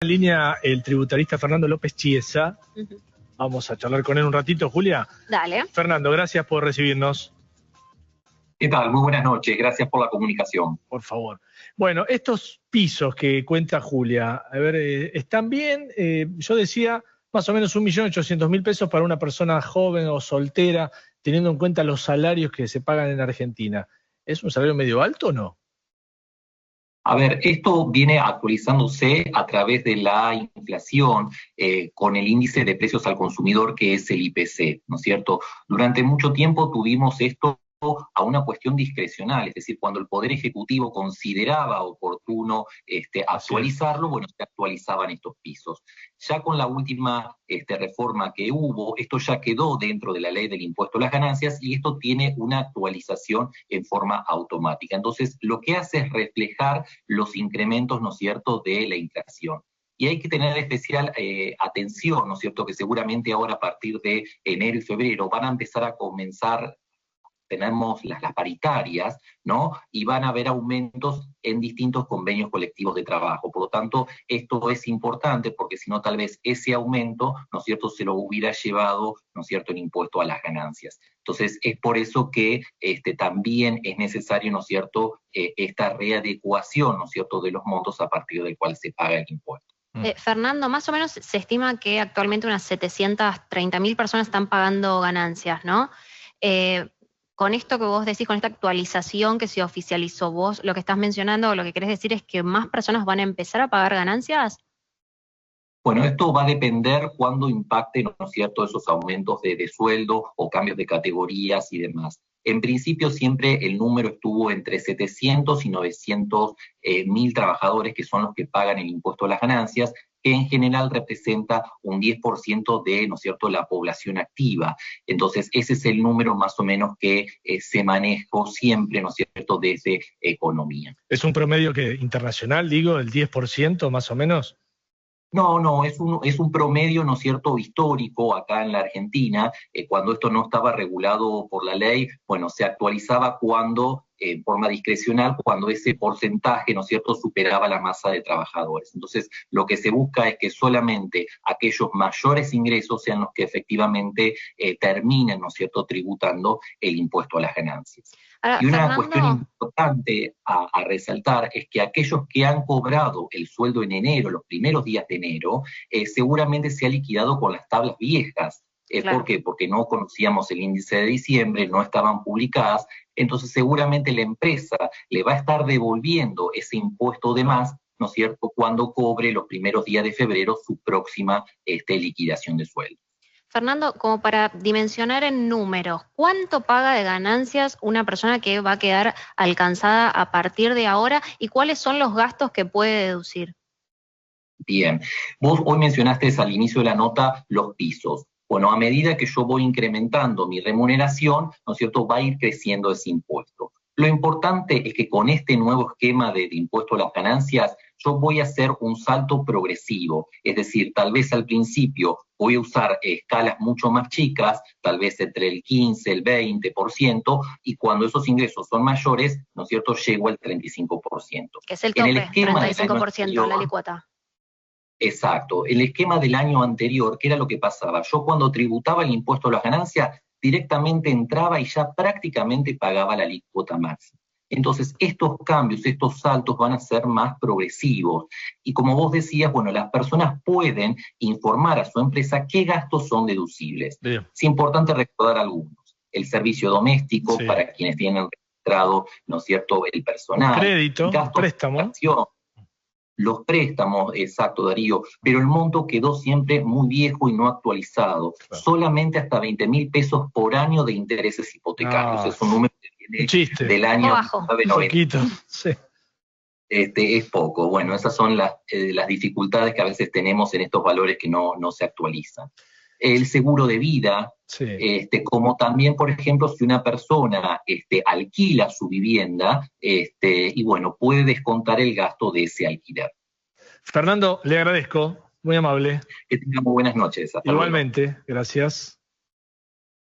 línea el tributarista Fernando López Chiesa. Vamos a charlar con él un ratito, Julia. Dale. Fernando, gracias por recibirnos. ¿Qué tal? Muy buenas noches, gracias por la comunicación. Por favor. Bueno, estos pisos que cuenta Julia, a ver, ¿están bien? Yo decía más o menos 1.800.000 pesos para una persona joven o soltera, teniendo en cuenta los salarios que se pagan en Argentina. ¿Es un salario medio alto o no? A ver, esto viene actualizándose a través de la inflación con el índice de precios al consumidor que es el IPC, ¿no es cierto? Durante mucho tiempo tuvimos esto a una cuestión discrecional, es decir, cuando el Poder Ejecutivo consideraba oportuno actualizarlo, bueno, se actualizaban estos pisos. Ya con la última reforma que hubo, esto ya quedó dentro de la ley del impuesto a las ganancias y esto tiene una actualización en forma automática. Entonces, lo que hace es reflejar los incrementos, ¿no es cierto?, de la inflación. Y hay que tener especial atención, ¿no es cierto?, que seguramente ahora a partir de enero y febrero van a empezar a comenzar. Tenemos las paritarias, ¿no? Y van a haber aumentos en distintos convenios colectivos de trabajo. Por lo tanto, esto es importante porque si no, tal vez ese aumento, ¿no es cierto?, se lo hubiera llevado, ¿no es cierto?, el impuesto a las ganancias. Entonces, es por eso que también es necesario, ¿no es cierto?, esta readecuación, ¿no es cierto?, de los montos a partir del cual se paga el impuesto. Fernando, más o menos se estima que actualmente unas 730.000 personas están pagando ganancias, ¿no? Con esto que vos decís, con esta actualización que se oficializó, vos lo que estás mencionando, lo que querés decir es que más personas van a empezar a pagar ganancias. Bueno, esto va a depender cuándo impacten, ¿no es cierto?, esos aumentos de sueldo o cambios de categorías y demás. En principio siempre el número estuvo entre 700 y 900 mil trabajadores que son los que pagan el impuesto a las ganancias, que en general representa un 10% de, ¿no es cierto?, la población activa. Entonces, ese es el número más o menos que se manejó siempre, ¿no es cierto?, desde economía. ¿Es un promedio internacional, digo, el 10% más o menos? No, es un promedio, ¿no es cierto?, histórico acá en la Argentina. Cuando esto no estaba regulado por la ley, bueno, se actualizaba cuando, en forma discrecional, cuando ese porcentaje, ¿no es cierto?, superaba la masa de trabajadores. Entonces, lo que se busca es que solamente aquellos mayores ingresos sean los que efectivamente terminen, ¿no es cierto?, tributando el impuesto a las ganancias. Ahora, Y una Fernando, cuestión importante a resaltar es que aquellos que han cobrado el sueldo en enero, los primeros días de enero, seguramente se ha liquidado con las tablas viejas. Claro. ¿Por qué? Porque no conocíamos el índice de diciembre, no estaban publicadas, entonces seguramente la empresa le va a estar devolviendo ese impuesto de más, ¿no es cierto?, cuando cobre los primeros días de febrero su próxima liquidación de sueldo. Fernando, como para dimensionar en números, ¿cuánto paga de ganancias una persona que va a quedar alcanzada a partir de ahora y cuáles son los gastos que puede deducir? Bien, vos hoy mencionaste al inicio de la nota los pisos. Bueno, a medida que yo voy incrementando mi remuneración, ¿no es cierto?, va a ir creciendo ese impuesto. Lo importante es que con este nuevo esquema de impuesto a las ganancias, yo voy a hacer un salto progresivo. Es decir, tal vez al principio voy a usar escalas mucho más chicas, tal vez entre el 15, el 20%, y cuando esos ingresos son mayores, ¿no es cierto?, llego al 35%. Que es el En el tope, esquema 35% la alícuota. Exacto, el esquema del año anterior, ¿qué era lo que pasaba? Yo cuando tributaba el impuesto a las ganancias, directamente entraba y ya prácticamente pagaba la alícuota máxima. Entonces, estos cambios, estos saltos van a ser más progresivos. Y como vos decías, bueno, las personas pueden informar a su empresa qué gastos son deducibles. Bien. Es importante recordar algunos. El servicio doméstico, Sí. para quienes tienen registrado, ¿no es cierto?, el personal. Crédito, gastos préstamo. de acción, los préstamos, exacto, Darío, pero el monto quedó siempre muy viejo y no actualizado. Claro. Solamente hasta 20.000 pesos por año de intereses hipotecarios. Es un número que viene del año Bajo. 1990. Poquito, sí. Es poco. Bueno, esas son las dificultades que a veces tenemos en estos valores que no se actualizan. El seguro de vida, Sí. como también, por ejemplo, si una persona alquila su vivienda, y bueno, puede descontar el gasto de ese alquiler. Fernando, le agradezco, muy amable. Que tengan muy buenas noches. Hasta Igualmente, luego. Gracias.